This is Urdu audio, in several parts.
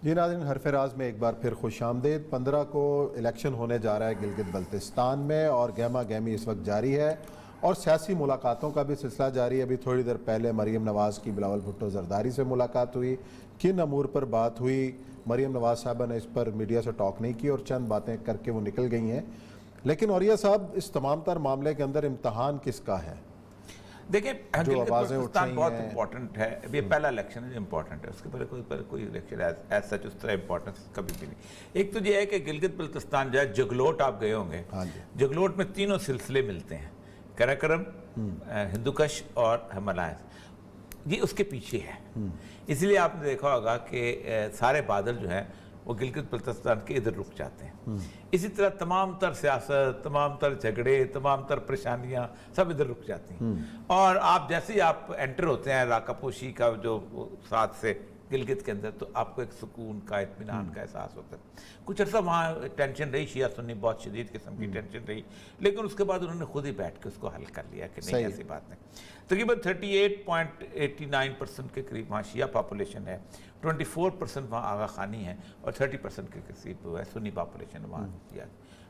جی ناظرین، حرف راز میں ایک بار پھر خوش آمدید۔ 15 کو الیکشن ہونے جا رہا ہے گلگت بلتستان میں، اور گہما گہمی اس وقت جاری ہے اور سیاسی ملاقاتوں کا بھی سلسلہ جاری ہے۔ ابھی تھوڑی دیر پہلے مریم نواز کی بلاول بھٹو زرداری سے ملاقات ہوئی، کن امور پر بات ہوئی مریم نواز صاحبہ نے اس پر میڈیا سے ٹاک نہیں کی اور چند باتیں کر کے وہ نکل گئی ہیں۔ لیکن عوریہ صاحب، اس تمام تر معاملے کے اندر امتحان کس کا ہے؟ دیکھیں، گلگت بلتستان بہت ہیں امپورٹنٹ ہے۔ ابھی پہلا الیکشن ہے جو امپورٹنٹ ہے، اس کے پہلے کوئی الیکشن ایز سچ اس طرح امپورٹنس کبھی بھی نہیں۔ ایک تو یہ ہے کہ گلگت بلتستان جو ہے، جگلوٹ آپ گئے ہوں گے، جگلوٹ میں تینوں سلسلے ملتے ہیں، قراقرم، ہندوکش اور ہمالائنز، یہ اس کے پیچھے ہے۔ اس لیے آپ نے دیکھا ہوگا کہ سارے بادل جو ہیں وہ گلگت بلتستان کے ادھر رک جاتے ہیں۔ اسی طرح تمام تر سیاست، تمام تر جھگڑے، تمام تر پریشانیاں سب ادھر رک جاتی ہیں۔ اور آپ جیسے ہی آپ انٹر ہوتے ہیں راکا پوشی کا جو ساتھ سے گلگت کے اندر، تو آپ کو ایک سکون کا، اطمینان کا احساس ہوتا ہے۔ کچھ عرصہ وہاں ٹینشن رہی، شیعہ سنی بہت شدید قسم کی ٹینشن رہی، لیکن اس کے بعد انہوں نے خود ہی بیٹھ کے اس کو حل کر لیا کہ نہیں، ایسی بات نہیں۔ تقریباً 38.89% کے قریب وہاں شیعہ پاپولیشن ہے، 24% وہاں آغا خانی ہے، اور 30% کے قریب ہے سنی پاپولیشن وہاں شیعہ۔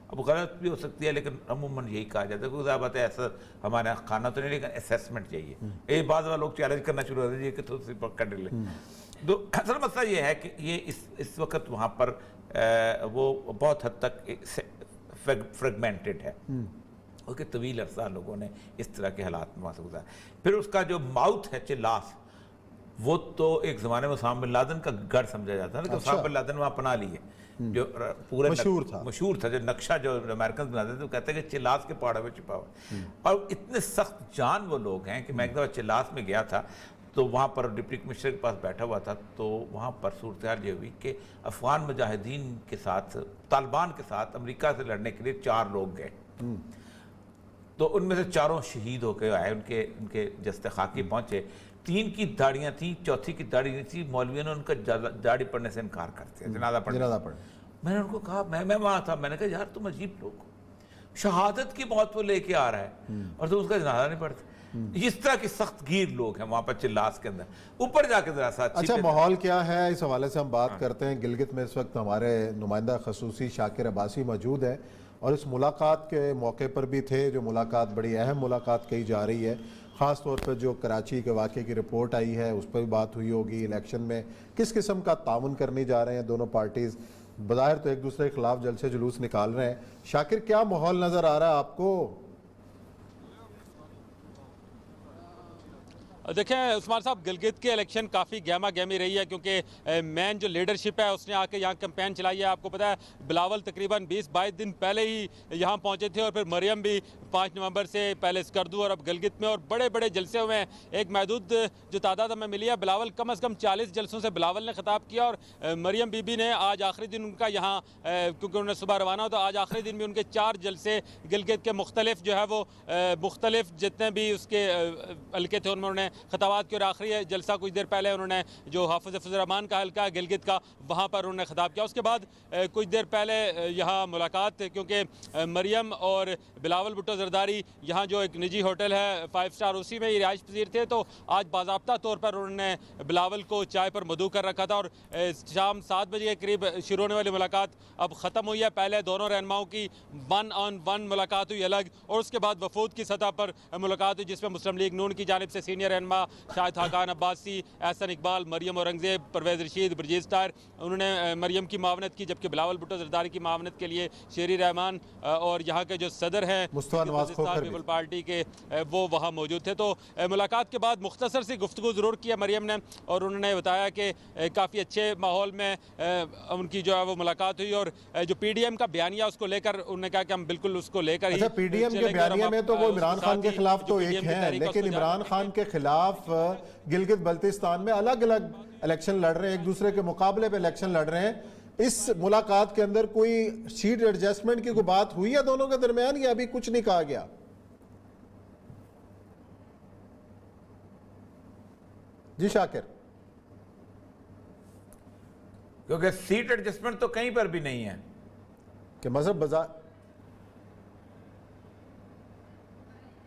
اب غلط بھی ہو سکتی ہے، لیکن عموماً یہی کہا جاتا ہے۔ کوئی ظاہر بات ہے ایسا ہمارے یہاں کھانا تو نہیں، لیکن اسیسمنٹ چاہیے۔ ایک بعض لوگ چیلنج کرنا شروع ہو جائے کہ تو اسی پر کر لیں۔ تو اصل مسئلہ یہ ہے کہ یہ اس وقت وہاں پر وہ بہت حد تک فریگمنٹڈ ہے، کیونکہ طویل عرصہ لوگوں نے اس طرح کے حالات میں وہاں سے گزارا۔ پھر اس کا جو ماؤتھ ہے چلاس، وہ تو ایک زمانے میں اسامہ بن لادن کا گڑھ سمجھا جاتا ہے نا، کہ اسامہ بن لادن وہاں پناہ لی ہے، جو پورا مشہور تھا، جو نقشہ جو امریکن بناتے تھے، وہ کہتے ہیں کہ چلاس کے پہاڑوں میں چھپا ہوا۔ اور اتنے سخت جان وہ لوگ ہیں کہ میں ایک دفعہ چلاس میں گیا تھا، تو وہاں پر ڈپٹی کمشنر کے پاس بیٹھا ہوا تھا، تو وہاں پر صورتحال یہ ہوئی کہ افغان مجاہدین کے ساتھ، طالبان کے ساتھ امریکہ سے لڑنے کے لیے 4 لوگ گئے، تو ان میں سے 4 شہید ہو کے آئے، ان کے جسد خاکی پہنچے۔ 3 کی داڑیاں تھیں، 4تھی کی داڑھی نہیں تھی، مولویوں نے ان کا داڑھی پڑھنے سے انکار کرتے ہیں، جنازہ پڑھنے۔ میں نے ان کو کہا، میں وہاں تھا، میں نے کہا یار تم عجیب لوگ ہو، شہادت کی موت وہ لے کے آ رہا ہے اور تم اس کا جنازہ نہیں پڑھتے۔ اس طرح کی سخت گیر لوگ ہیں وہاں پر چلاس کے اندر۔ اوپر جا کے ذرا سا اچھا ماحول کیا ہے اس حوالے سے ہم بات کرتے ہیں۔ گلگت میں اس وقت ہمارے نمائندہ خصوصی شاکر عباسی موجود ہیں، اور اس ملاقات کے موقع پر بھی تھے، جو ملاقات بڑی اہم ملاقات کہی جا رہی ہے، خاص طور پر جو کراچی کے واقعے کی رپورٹ آئی ہے اس پر بھی بات ہوئی ہوگی۔ الیکشن میں کس قسم کا تعاون کرنے جا رہے ہیں دونوں پارٹیز؟ بظاہر تو ایک دوسرے کے خلاف جلسے جلوس نکال رہے ہیں۔ شاکر، کیا ماحول نظر آ رہا ہے آپ کو؟ دیکھیں عثمان صاحب، گلگت کے الیکشن کافی گہما گہمی رہی ہے، کیونکہ مین جو لیڈرشپ ہے اس نے آ کے یہاں کمپین چلائی ہے۔ آپ کو پتہ ہے بلاول تقریباً 20-22 دن پہلے ہی یہاں پہنچے تھے، اور پھر مریم بھی 5 نومبر سے پہلے اسکردو اور اب گلگت میں، اور بڑے بڑے جلسے ہوئے ہیں۔ ایک محدود جو تعداد ہمیں ملی ہے، بلاول کم از کم 40 جلسوں سے بلاول نے خطاب کیا، اور مریم بی بی نے آج آخری دن ان کا یہاں، کیونکہ انہوں نے صبح روانہ ہو، تو آج آخری دن بھی ان کے 4 جلسے گلگت کے مختلف جو ہے وہ مختلف جتنے بھی اس کے حلقے تھے ان میں انہوں نے خطابات کی، اور آخری جلسہ کچھ دیر پہلے انہوں نے جو حافظ الرحمان کا حلقہ گلگت کا، وہاں پر انہوں نے خطاب کیا۔ اس کے بعد کچھ دیر پہلے یہاں ملاقات، کیونکہ مریم اور بلاول بھٹو زرداری یہاں جو ایک نجی ہوٹل ہے 5 اسٹار، اسی میں ہی رہائش پذیر تھے، تو آج باضابطہ طور پر انہوں نے بلاول کو چائے پر مدعو کر رکھا تھا، اور شام 7 بجے کے قریب شروع ہونے والی ملاقات اب ختم ہوئی ہے۔ پہلے دونوں رہنماؤں کی 1 on 1 ملاقات ہوئی الگ، اور اس کے بعد وفود کی سطح پر ملاقات ہوئی، جس میں مسلم لیگ نون کی جانب سے سینئر رہنما شاہد خاقان عباسی، احسن اقبال، مریم اورنگزیب، پرویز رشید، برجیز طاہر، انہوں نے مریم کی معاونت کی، جبکہ بلاول بھٹو زرداری کی معاونت کے لیے شیری رحمان اور یہاں کے جو صدر ہیں پیپل پارٹی کے، وہ وہاں موجود تھے۔ تو ملاقات کے بعد مختصر سی گفتگو ضرور کی ہے مریم نے، اور انہوں نے بتایا کہ کافی اچھے ماحول میں ان کی جو ہے وہ ملاقات ہوئی، اور جو پی ڈی ایم کا بیانیہ اس کو لے کر انہوں نے کہا کہ ہم بالکل اس کو لے کر ہی۔ اچھا، پی ڈی ایم کے بیانیہ میں تو وہ عمران خان کے خلاف تو ایک ہیں، لیکن عمران خان کے خلاف گلگت بلتستان میں الگ الگ الیکشن لڑ رہے ہیں، ایک دوسرے کے مقابلے پہ الیکشن لڑ رہے ہیں۔ اس ملاقات کے اندر کوئی سیٹ ایڈجسٹمنٹ کی کوئی بات ہوئی ہے دونوں کے درمیان، یا ابھی کچھ نہیں کہا گیا؟ جی شاکر، کیونکہ سیٹ ایڈجسٹمنٹ تو کہیں پر بھی نہیں ہے کہ مذہب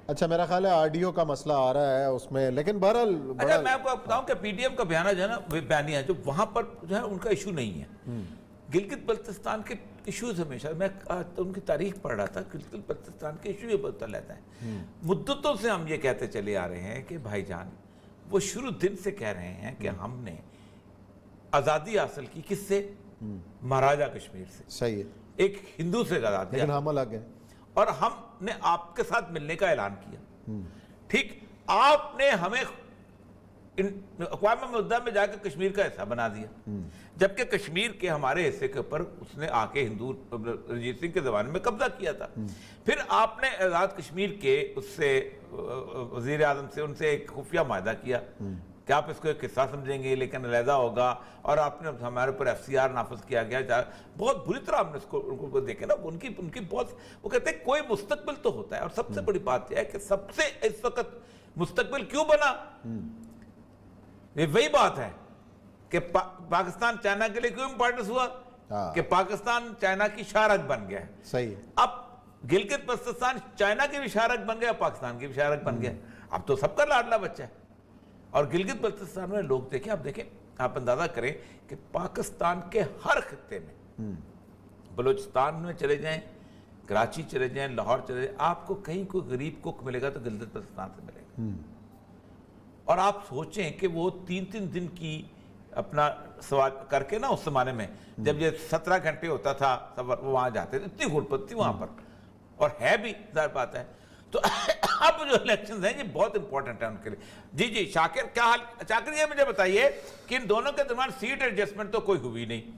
اچھا میرا خیال ہے آرڈیو کا مسئلہ آ رہا ہے اس میں، لیکن بہرحال اچھا میں آپ کو بتاؤں کہ پی ڈی ایم کا بیانہ جو ہے نا بیانیہ جو وہاں پر جو ہے ان کا ایشو نہیں ہے. گلگت بلتستان کے ایشوز ہمیشہ، میں ان کی تاریخ پڑھ رہا تھا، گلگت بلتستان کے ایشو یہ بدلتا رہتا ہے. مدتوں سے ہم یہ کہتے چلے آ رہے ہیں کہ بھائی جان وہ شروع دن سے کہہ رہے ہیں کہ ہم نے آزادی حاصل کی کس سے؟ مہاراجہ کشمیر سے. صحیح ہے، ایک ہندو سے آزادی، لیکن ہم الگ ہیں. اور ہم نے آپ کے ساتھ ملنے کا اعلان کیا. ٹھیک، آپ نے ہمیں اقوام متحدہ میں جا کے کشمیر کا حصہ بنا دیا، جبکہ کشمیر کے ہمارے حصے کے اوپر اس نے آ کے ہندو رنجیت سنگھ کے زمانے میں قبضہ کیا تھا. پھر آپ نے آزاد کشمیر کے اس سے وزیر اعظم سے ان سے ایک خفیہ معاہدہ کیا کہ آپ اس کو ایک قصہ سمجھیں گے لیکن علیحدہ ہوگا، اور آپ نے ہمارے اوپر ایف سی آر نافذ کیا گیا. بہت بری طرح ہم نے ان کو دیکھا نا، ان کی بہت، وہ کہتے ہیں کوئی مستقبل تو ہوتا ہے. اور سب سے بڑی بات یہ ہے کہ سب سے اس وقت مستقبل کیوں بنا؟ یہ وہی بات ہے کہ پاکستان چائنا کے لیے کیوں امپورٹنس ہوا کہ پاکستان چائنا کی شارک بن گیا ہے. صحیح ہے. اب گلگت بلتستان چائنا کی بھی شارک بن گیا، پاکستان کی بھی شارک بن گیا. اب تو سب کا لاڈلا بچہ ہے. اور گلگت بلتستان میں لوگ دیکھیں، آپ دیکھیں، آپ اندازہ کریں کہ پاکستان کے ہر خطے میں، بلوچستان میں چلے جائیں، کراچی چلے جائیں، لاہور چلے جائیں، آپ کو کہیں کوئی غریب کو ملے گا تو گلگت بلتستان سے ملے گا. اور آپ سوچیں کہ وہ 3 دن کی اپنا سوال کر کے نا، اس زمانے میں جب یہ 17 گھنٹے ہوتا تھا سفر، وہ وہاں جاتے تھے، اتنی غربت تھی وہاں پر، اور ہے بھی ظاہر بات ہے. تو اب جو الیکشنز ہیں یہ بہت امپورٹنٹ ہیں ان کے لیے. جی شاکر کیا حال؟ شاکر یہ مجھے بتائیے کہ ان دونوں کے درمیان سیٹ ایڈجسٹمنٹ تو کوئی ہوئی نہیں،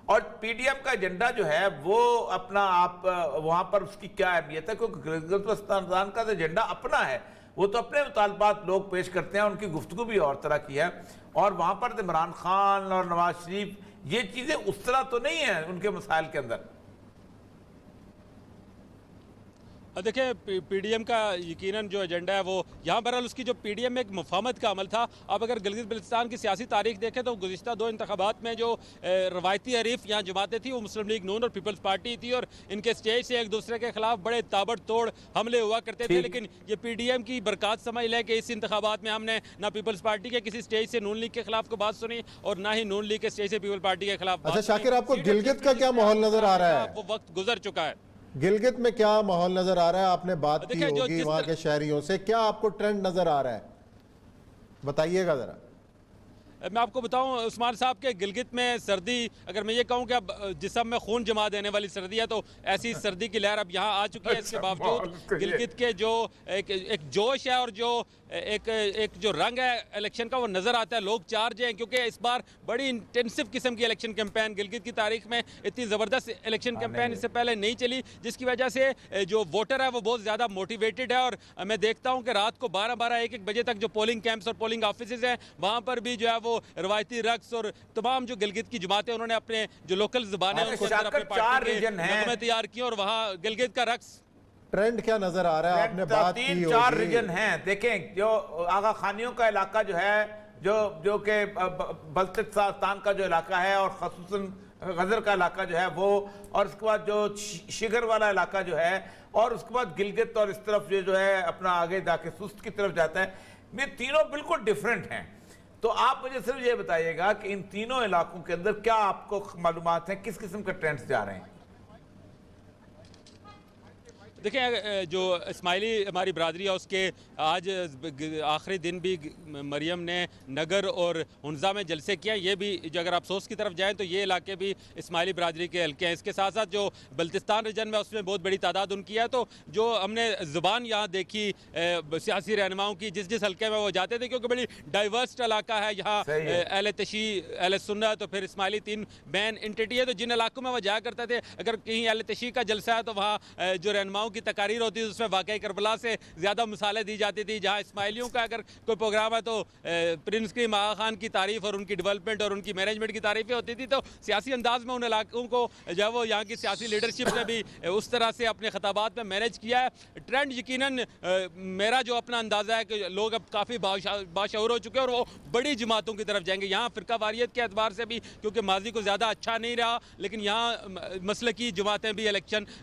اور پی ڈی ایم کا ایجنڈا جو ہے وہ اپنا، آپ وہاں پر اس کی کیا اہمیت ہے؟ کیونکہ گلگت بلتستان کا ایجنڈا اپنا ہے، وہ تو اپنے مطالبات لوگ پیش کرتے ہیں، ان کی گفتگو بھی اور طرح کی ہے. اور وہاں پر عمران خان اور نواز شریف یہ چیزیں اس طرح تو نہیں ہیں ان کے مسائل کے اندر. دیکھیں پی ڈی ایم کا یقیناً جو ایجنڈا ہے وہ یہاں بہرحال اس کی جو پی ڈی ایم میں ایک مفاہمت کا عمل تھا. آپ اگر گلگت بلتستان کی سیاسی تاریخ دیکھیں تو گزشتہ 2 انتخابات میں جو روایتی حریف یہاں جماعتیں تھیں وہ مسلم لیگ نون اور پیپلز پارٹی تھی، اور ان کے سٹیج سے ایک دوسرے کے خلاف بڑے تابڑ توڑ حملے ہوا کرتے تھے. لیکن یہ پی ڈی ایم کی برکات سمجھ لیں کہ اس انتخابات میں ہم نے نہ پیپلز پارٹی کے کسی سٹیج سے نون لیگ کے خلاف کو بات سنی، اور نہ ہی نون لیگ کے سٹیج سے پیپل پارٹی کے خلاف بات. اچھا شاکر، آپ کو گلگت کا کیا ماحول نظر آ رہا ہے؟ وہ وقت گزر چکا ہے. گلگت میں کیا ماحول نظر آ رہا ہے؟ آپ نے بات کی ہوگی وہاں کے شہریوں سے، کیا آپ کو ٹرینڈ نظر آ رہا ہے؟ بتائیے گا ذرا. میں آپ کو بتاؤں عثمان صاحب کے گلگت میں سردی، اگر میں یہ کہوں کہ اب جسم میں خون جما دینے والی سردی ہے تو ایسی سردی کی لہر اب یہاں آ چکی ہے. اس کے باوجود گلگت کے جو ایک جوش ہے اور جو ایک جو رنگ ہے الیکشن کا وہ نظر آتا ہے. لوگ چارج ہیں کیونکہ اس بار بڑی انٹینسو قسم کی الیکشن کیمپین، گلگت کی تاریخ میں اتنی زبردست الیکشن کیمپین اس سے پہلے نہیں چلی، جس کی وجہ سے جو ووٹر ہے وہ بہت زیادہ موٹیویٹڈ ہے. اور میں دیکھتا ہوں کہ رات کو 12-1 بجے تک جو پولنگ کیمپس اور پولنگ آفیسز ہیں وہاں پر بھی جو ہے وہ روایتی رقص، اور تمام جو گلگت کی جماعتیں انہوں نے اپنے جو لوکل زبانیں ان کو اندر اپنے پارٹی کے نغمے تیار کی، اور وہاں گلگت کا رقص. ٹرینڈ کیا نظر آ رہا ہے؟ آپ نے بات کی ہوگی. 3-4 ریجن ہیں. دیکھیں جو آغا خانیوں کا علاقہ جو ہے، جو کہ بلتستان کا جو علاقہ ہے، اور خصوصاً غزر کا علاقہ جو ہے وہ، اور اس کے بعد جو شگر والا علاقہ جو ہے، اور اس کے بعد گلگت، اور اس طرف جو ہے اپنا آگے جا کے سست کی طرف جاتا ہے، یہ تینوں بالکل ڈیفرنٹ ہیں. تو آپ مجھے صرف یہ بتائیے گا کہ ان تینوں علاقوں کے اندر کیا آپ کو معلومات ہیں، کس قسم کے ٹرینڈز جا رہے ہیں؟ دیکھیں جو اسماعیلی ہماری برادری ہے اس کے آج آخری دن بھی مریم نے نگر اور ہنزا میں جلسے کیا. یہ بھی جو اگر آپ سوس کی طرف جائیں تو یہ علاقے بھی اسماعیلی برادری کے حلقے ہیں. اس کے ساتھ ساتھ جو بلتستان ریجن میں اس میں بہت بڑی تعداد ان کی ہے. تو جو ہم نے زبان یہاں دیکھی سیاسی رہنماؤں کی جس حلقے میں وہ جاتے تھے، کیونکہ بڑی ڈائیورسڈ علاقہ ہے یہاں، اہل تشیع، اہل سنت اور پھر اسماعیلی 3 مین انٹیٹی ہے. تو جن علاقوں میں وہ جایا کرتے تھے، اگر کہیں اہل تشیع کا جلسہ ہے تو وہاں جو رہنماؤں کی تقاریر ہوتی ہے اس میں واقعی کربلا سے زیادہ مثالیں دی جاتی تھی. جہاں اسماعیلیوں کا اگر کوئی پروگرام ہے تو پرنس کریم آغا خان کی تعریف اور ان کی ڈیولپمنٹ اور ان کی مینجمنٹ کی تعریفیں ہوتی تھی. تو سیاسی انداز میں ان علاقوں کو جو ہے وہ یہاں کی سیاسی لیڈرشپ نے بھی اس طرح سے اپنے خطابات میں مینیج کیا ہے. ٹرینڈ یقیناً میرا جو اپنا اندازہ ہے کہ لوگ اب کافی باشعور ہو چکے ہیں اور وہ بڑی جماعتوں کی طرف جائیں گے. یہاں فرقہ واریت کے اعتبار سے بھی کیونکہ ماضی کو زیادہ اچھا نہیں رہا، لیکن یہاں مسلکی جماعتیں بھی الیکشن